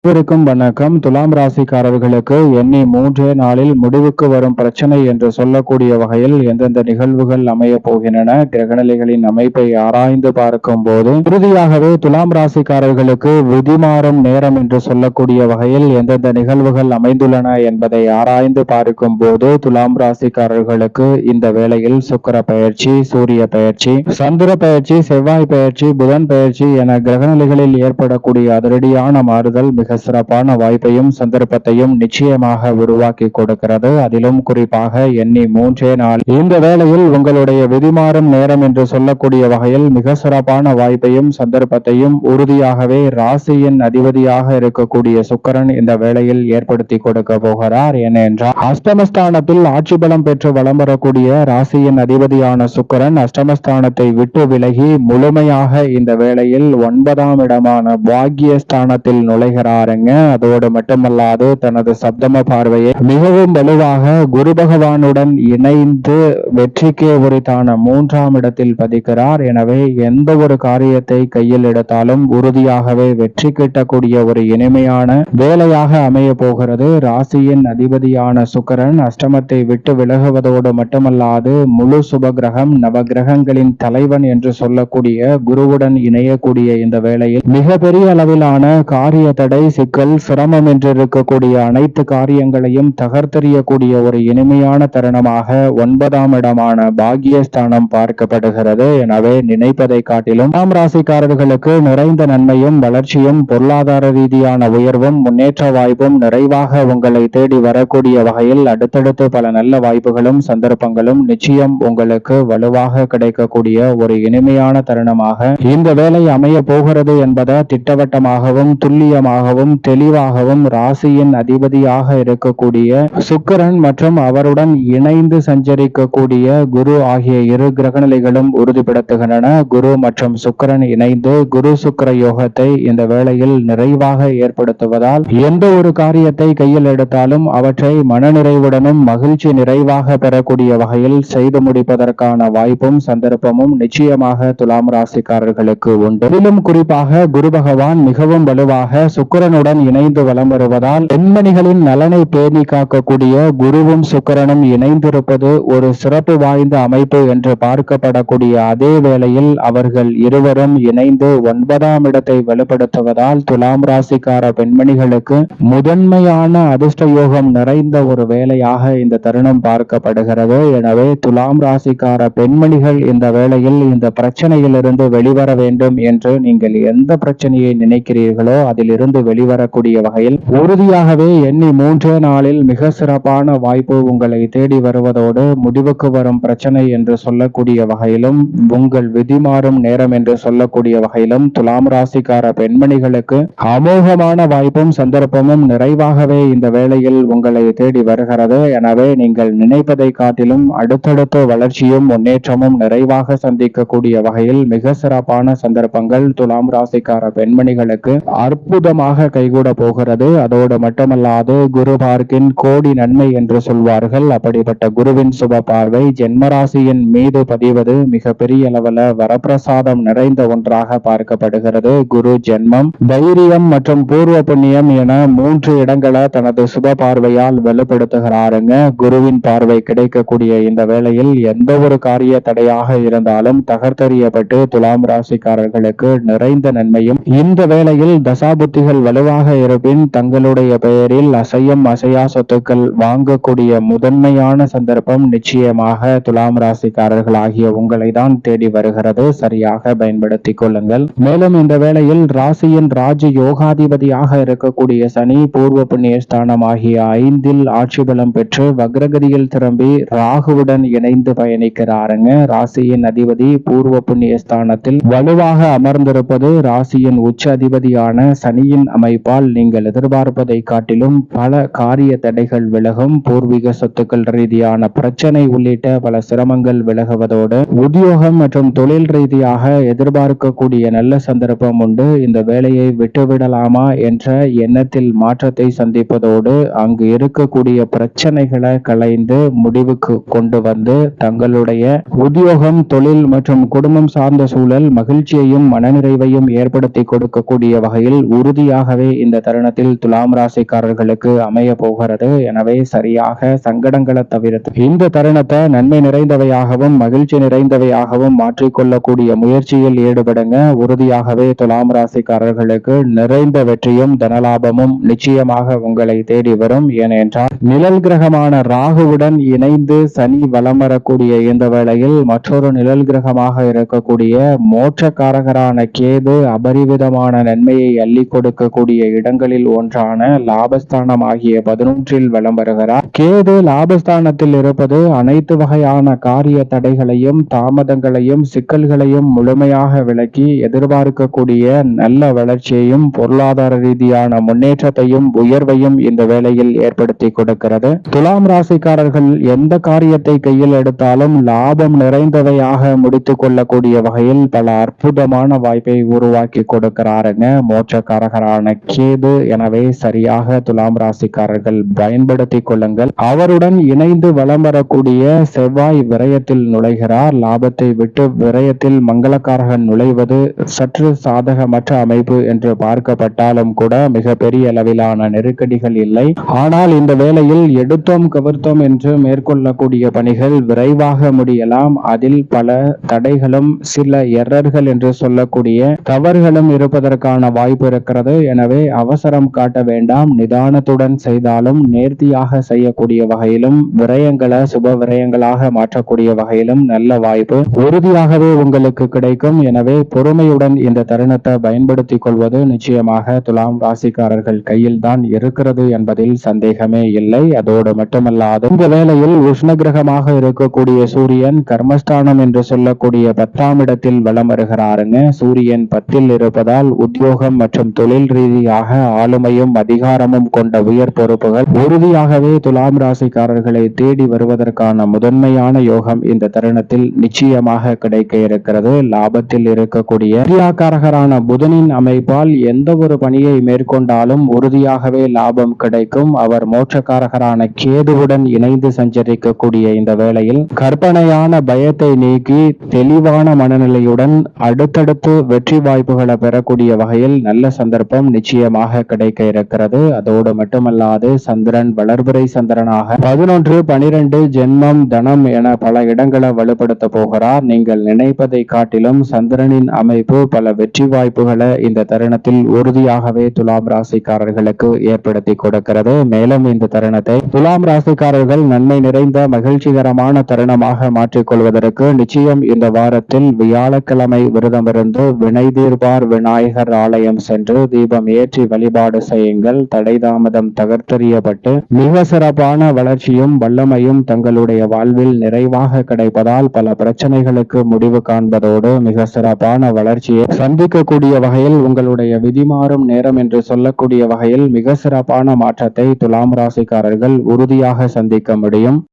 அனைவருக்கும் வணக்கம். துலாம் ராசிக்காரர்களுக்கு எண்ணி 3 நாளில் முடிவுக்கு வரும் பிரச்சனை என்று சொல்லக்கூடிய வகையில் எந்தெந்த நிகழ்வுகள் அமைய போகின்றன, கிரகநிலைகளின் அமைப்பை ஆராய்ந்து பார்க்கும் போது உறுதியாகவே துலாம் ராசிக்காரர்களுக்கு விதிமாறும் நேரம் என்று சொல்லக்கூடிய வகையில் எந்தெந்த நிகழ்வுகள் அமைந்துள்ளன என்பதை ஆராய்ந்து பார்க்கும் போது துலாம் ராசிக்காரர்களுக்கு இந்த வேளையில் சுக்கிர பெயர்ச்சி, சூரிய பெயர்ச்சி, சந்திர பெயர்ச்சி, செவ்வாய் பெயர்ச்சி, புதன் பெயர்ச்சி என கிரகநிலைகளில் ஏற்படக்கூடிய அதிரடியான மாறுதல் மிக சிறப்பான வாய்ப்பையும் சந்தர்ப்பத்தையும் நிச்சயமாக உருவாக்கி கொடுக்கிறது. அதிலும் குறிப்பாக எண்ணி 3 நாள் இந்த வேளையில் உங்களுடைய விதிமாறும் நேரம் என்று சொல்லக்கூடிய வகையில் மிக சிறப்பான வாய்ப்பையும் சந்தர்ப்பத்தையும் உறுதியாகவே ராசியின் அதிபதியாக இருக்கக்கூடிய சுக்கிரன் இந்த வேளையில் ஏற்படுத்தி கொடுக்க போகிறார். ஏனென்றால் அஷ்டமஸ்தானத்தில் ஆட்சி பலம் பெற்று வலம் வரக்கூடிய ராசியின் அதிபதியான சுக்கிரன் அஷ்டமஸ்தானத்தை விட்டு விலகி முழுமையாக இந்த வேளையில் 9ஆம் இடமான பாக்கியஸ்தானத்தில் நுழைகிறார். அதோடு மட்டுமல்லாது தனது சப்தம பார்வையை மிகவும் வலுவாக குரு பகவானுடன் இணைந்து வெற்றிக்கு உரித்தான 3ஆம் இடத்தில் பதிக்கிறார். எனவே எந்த ஒரு காரியத்தை கையில் எடுத்தாலும் உறுதியாகவே வெற்றி கிட்டக்கூடிய ஒரு இனிமையான வேலையாக அமைய போகிறது. ராசியின் அதிபதியான சுக்கிரன் அஷ்டமத்தை விட்டு விலகுவதோடு மட்டுமல்லாது முழு சுபகிரகம் நவகிரகங்களின் தலைவன் என்று சொல்லக்கூடிய குருவுடன் இணையக்கூடிய இந்த வேளையில் மிகப்பெரிய அளவிலான காரிய தடை, சிக்கல், சிரமம் என்று இருக்கக்கூடிய அனைத்து காரியங்களையும் தகர்த்தெறியக்கூடிய ஒரு இனிமையான தருணமாக 9ஆம் இடமான பாக்கியஸ்தானம் பார்க்கப்படுகிறது. எனவே நினைப்பதை காட்டிலும் துலாம் ராசிக்காரர்களுக்கு நிறைந்த நன்மையும் வளர்ச்சியும் பொருளாதார ரீதியான உயர்வும் முன்னேற்ற வாய்ப்பும் நிறைவாக உங்களை தேடி வரக்கூடிய வகையில் அடுத்தடுத்து பல நல்ல வாய்ப்புகளும் சந்தர்ப்பங்களும் நிச்சயம் உங்களுக்கு வலுவாக கிடைக்கக்கூடிய ஒரு இனிமையான தருணமாக இந்த வேலை அமைய போகிறது என்பதை திட்டவட்டமாகவும் துல்லியமாகவும் தெளிவாகவும் ராசியின் அதிபதியாக இருக்கக்கூடிய சுக்கிரன் மற்றும் அவருடன் இணைந்து சஞ்சரிக்கக்கூடிய குரு ஆகிய இரு கிரகநிலைகளும் உறுதிப்படுத்துகின்றன. குரு மற்றும் சுக்கிரன் இணைந்து குரு சுக்கிர யோகத்தை இந்த வேளையில் நிறைவாக ஏற்படுத்துவதால் எந்த ஒரு காரியத்தை கையில் எடுத்தாலும் அவற்றை மனநிறைவுடனும் மகிழ்ச்சி நிறைவாக பெறக்கூடிய வகையில் செய்து முடிப்பதற்கான வாய்ப்பும் சந்தர்ப்பமும் நிச்சயமாக துலாம் ராசிக்காரர்களுக்கு உண்டு. இதிலும் குறிப்பாக குரு பகவான் மிகவும் வலுவாக சுக்கிரனுடன் இணைந்து வலம் வருவதால் பெண்மணிகளின் நலனை பேணி காக்கக்கூடிய குருவும் சுக்கிரனும் இணைந்திருப்பது ஒரு சிறப்பு வாய்ந்த அமைப்பு என்று பார்க்கப்படக்கூடிய அதே வேளையில் அவர்கள் இருவரும் இணைந்து 9ஆம் இடத்தை வலுப்படுத்துவதால் துலாம் ராசிக்கார பெண்மணிகளுக்கு முதன்மையான அதிர்ஷ்ட யோகம் நிறைந்த ஒரு வேலையாக இந்த தருணம் பார்க்கப்படுகிறது. எனவே துலாம் ராசிக்கார பெண்மணிகள் இந்த வேளையில் இந்த பிரச்சனையிலிருந்து வெளிவர வேண்டும் என்று நீங்கள் எந்த பிரச்சனையை நினைக்கிறீர்களோ அதிலிருந்து வெளிவரக்கூடிய வகையில் உறுதியாகவே எண்ணி 3 நாளில் மிக சிறப்பான வாய்ப்பு உங்களை தேடி வருவதோடு முடிவுக்கு வரும் பிரச்சனை என்று சொல்லக்கூடிய வகையிலும் உங்கள் விதிமாறும் நேரம் என்று சொல்லக்கூடிய வகையிலும் துலாம் ராசிக்கார பெண்மணிகளுக்கு அமோகமான வாய்ப்பும் சந்தர்ப்பமும் நிறைவாகவே இந்த வேளையில் உங்களை தேடி வருகிறது. எனவே நீங்கள் நினைப்பதை காட்டிலும் அடுத்தடுத்த வளர்ச்சியும் முன்னேற்றமும் நிறைவாக சந்திக்கக்கூடிய வகையில் மிக சிறப்பான சந்தர்ப்பங்கள் துலாம் ராசிக்கார பெண்மணிகளுக்கு அற்புதமாக கைகூட போகிறது. அதோடு மட்டுமல்லாது குரு பார்க்கின் கோடி நன்மை என்று சொல்வார்கள். அப்படிப்பட்ட குருவின் சுப பார்வை ஜென்மராசியின் மீது பதிவது மிக பெரிய அளவில் வரப்பிரசாதம் நிறைந்த ஒன்றாக பார்க்கப்படுகிறது. குரு ஜென்மம், தைரியம் மற்றும் பூர்வ புண்ணியம் என 3 இடங்களை தனது சுப பார்வையால் வலுப்படுத்துகிறாருங்க. குருவின் பார்வை கிடைக்கக்கூடிய இந்த வேளையில் எந்த ஒரு காரிய தடையாக இருந்தாலும் தகர்த்தெறியப்பட்டு துலாம் ராசிக்காரர்களுக்கு நிறைந்த நன்மையும் இந்த வேளையில் தசாபுத்திகள் வலுவாக இருப்பின் தங்களுடைய பெயரில் அசையும் அசையா சொத்துக்கள் வாங்கக்கூடிய முதன்மையான சந்தர்ப்பம் நிச்சயமாக துலாம் ராசிக்காரர்கள் ஆகிய உங்களை தான் தேடி வருகிறது. சரியாக பயன்படுத்திக் கொள்ளுங்கள். மேலும் இந்த வேளையில் ராசியின் ராஜ யோகாதிபதியாக இருக்கக்கூடிய சனி பூர்வ புண்ணிய ஸ்தானம் ஆகிய 5இல் ஆட்சி பலம் பெற்று வக்ரகதியில் திரும்பி ராகுவுடன் இணைந்து பயணிக்கிறாருங்க. ராசியின் அதிபதி பூர்வ புண்ணிய ஸ்தானத்தில் வலுவாக அமர்ந்திருப்பது ராசியின் உச்ச அதிபதியான சனியின் அமைப்பால் நீங்கள் எதிர்பார்ப்பதை காட்டிலும் பல காரிய தடைகள் விலகும். பூர்வீக சொத்துக்கள் ரீதியான பிரச்சனை உள்ளிட்ட பல சிரமங்கள் விலகுவதோடு உத்தியோகம் மற்றும் தொழில் ரீதியாக எதிர்பார்க்கக்கூடிய நல்ல சந்தர்ப்பம் உண்டு. இந்த வேலையை விட்டுவிடலாமா என்ற எண்ணத்தில் மாற்றத்தை சந்திப்பதோடு அங்கு இருக்கக்கூடிய பிரச்சனைகளை களைந்து முடிவுக்கு கொண்டு வந்து தங்களுடைய உத்தியோகம், தொழில் மற்றும் குடும்பம் சார்ந்த சூழல் மகிழ்ச்சியையும் மனநிறைவையும் ஏற்படுத்தி கொடுக்கக்கூடிய வகையில் உறுதியாக உறுதியாகவே இந்த தருணத்தில் துலாம் ராசிக்காரர்களுக்கு அமைய போகிறது. எனவே சரியாக சங்கடங்களை தவிர்த்து இந்த தருணத்தை நன்மை நிறைந்தவையாகவும் மகிழ்ச்சி நிறைந்தவையாகவும் மாற்றிக்கொள்ளக்கூடிய முயற்சியில் ஈடுபடுங்க. உறுதியாகவே துலாம் ராசிக்காரர்களுக்கு நிறைந்த வெற்றியும் தனலாபமும் நிச்சயமாக உங்களை தேடி வரும். ஏனென்றால் நிழல் கிரகமான ராகுவுடன் இணைந்து சனி வலம் வரக்கூடிய இந்த வேளையில் மற்றொரு நிழல் கிரகமாக இருக்கக்கூடிய மோட்சக்காரகரான கேது அபரிவிதமான நன்மையை அள்ளி கொடுக்கக்கூடிய இடங்களில் ஒன்றான லாபஸ்தானம் ஆகிய 11 வலம் வருகிறார். கேது லாபஸ்தானத்தில் இருப்பது அனைத்து வகையான காரிய தடைகளையும் தாமதங்களையும் சிக்கல்களையும் முழுமையாக விலக்கி எதிர்பார்க்கக்கூடிய நல்ல வளர்ச்சியையும் பொருளாதார ரீதியான முன்னேற்றத்தையும் உயர்வையும் இந்த வேளையில் ஏற்படுத்தி கொடுக்கிறது. துலாம் ராசிக்காரர்கள் எந்த காரியத்தை கையில் எடுத்தாலும் லாபம் நிறைந்தவையாக முடித்துக் கொள்ளக்கூடிய வகையில் பல அற்புதமான வாய்ப்பை உருவாக்கி கொடுக்கிறாருங்க மோட்சக்காரகரான கேது. எனவே சரியாக துலாம் ராசிக்காரர்கள் பயன்படுத்திக் கொள்ளுங்கள். அவருடன் இணைந்து வலம் வரக்கூடிய செவ்வாய் விரயத்தில் நுழைகிறார். லாபத்தை விட்டு விரயத்தில் மங்களக்காரகன் நுழைவது சற்று சாதகமற்ற அமைப்பு என்று பார்க்கப்பட்டாலும் கூட மிக பெரிய அளவிலான நெருக்கடிகள் இல்லை. ஆனால் இந்த வேளையில் எடுத்தோம் கவிர்த்தோம் என்று மேற்கொள்ளக்கூடிய பணிகள் விரைவாக முடியலாம். அதில் பல தடைகளும் சில எரர்கள் என்று சொல்லக்கூடிய தவறுகளும் இருப்பதற்கான வாய்ப்பு இருக்கிறது. எனவே அவசரம் காட்ட வேண்டாம். நிதானத்துடன் செய்தாலும் நேர்த்தியாக செய்யக்கூடிய வகையிலும் விரயங்களை சுப விரயங்களாக மாற்றக்கூடிய வகையிலும் நல்ல வாய்ப்பு உறுதியாகவே உங்களுக்கு கிடைக்கும். எனவே பொறுமையுடன் இந்த தருணத்தை பயன்படுத்திக் கொள்வது நிச்சயமாக துலாம் ராசிக்காரர்கள் கையில் தான் இருக்கிறது என்பதில் சந்தேகமே இல்லை. அதோடு மட்டுமல்லாது இந்த வேளையில் உஷ்ண கிரகமாக இருக்கக்கூடிய சூரியன் கர்மஸ்தானம் என்று சொல்லக்கூடிய 10ஆம் இடத்தில் வலம் வருகிறாருங்க. சூரியன் 10ல் இருப்பதால் உத்தியோகம் மற்றும் தொழில் ரீதியாக ஆளுமையும் அதிகாரமும் கொண்ட உயர் பொறுப்புகள் உறுதியாகவே துலாம் ராசிக்காரர்களை தேடி வருவதற்கான முதன்மையான யோகம் இந்த தருணத்தில் நிச்சயமாக கிடைக்க இருக்கிறது. லாபத்தில் இருக்கக்கூடிய கிரியாகாரகரான புதனின் அமைப்பால் எந்த ஒரு பணியை மேற்கொண்டாலும் உறுதியாகவே லாபம் கிடைக்கும். அவர் மோட்சக்காரகரான கேதுவுடன் இணைந்து சஞ்சரிக்கக்கூடிய இந்த வேளையில் கற்பனையான பயத்தை நீக்கி தெளிவான மனநிலையுடன் அடுத்தடுத்து வெற்றி வாய்ப்புகளை பெறக்கூடிய வகையில் நல்ல சந்தர்ப்பம் நிச்சயமாக கிடைக்க இருக்கிறது. அதோடு மட்டுமல்லாது சந்திரன் வளர்பிறை சந்திரனாக 11, 12 ஜென்மம் தனம் என பல இடங்களை வலுப்படுத்த போகிறார். நீங்கள் நினைப்பதை காட்டிலும் சந்திரனின் அமைப்பு பல வெற்றி வாய்ப்புகளை இந்த தருணத்தில் உறுதியாகவே துலாம் ராசிக்காரர்களுக்கு ஏற்படுத்தி கொடுக்கிறது. மேலும் இந்த தருணத்தை துலாம் ராசிக்காரர்கள் நன்மை நிறைந்த மகிழ்ச்சிகரமான தருணமாக மாற்றிக்கொள்வதற்கு நிச்சயம் இந்த வாரத்தில் வியாழக்கிழமை விரதமிருந்து வினை தீர்ப்பார் விநாயகர் ஆலயம் சென்று தீபம் ஏற்றி வழிபாடு செய்யுங்கள். தடை தாமதம் தகர்த்தெறியப்பட்டு மிக சிறப்பான வளர்ச்சியும் வல்லமையும் தங்களுடைய வாழ்வில் நிறைவாக கிடைப்பதால் பல பிரச்சனைகளுக்கு முடிவு காண்பதோடு மிக சிறப்பான வளர்ச்சியை சந்திக்கக்கூடிய வகையில் உங்களுடைய விதிமாறும் நேரம் என்று சொல்லக்கூடிய வகையில் மிக சிறப்பான மாற்றத்தை துலாம் ராசிக்காரர்கள் உறுதியாக சந்திக்க முடியும்.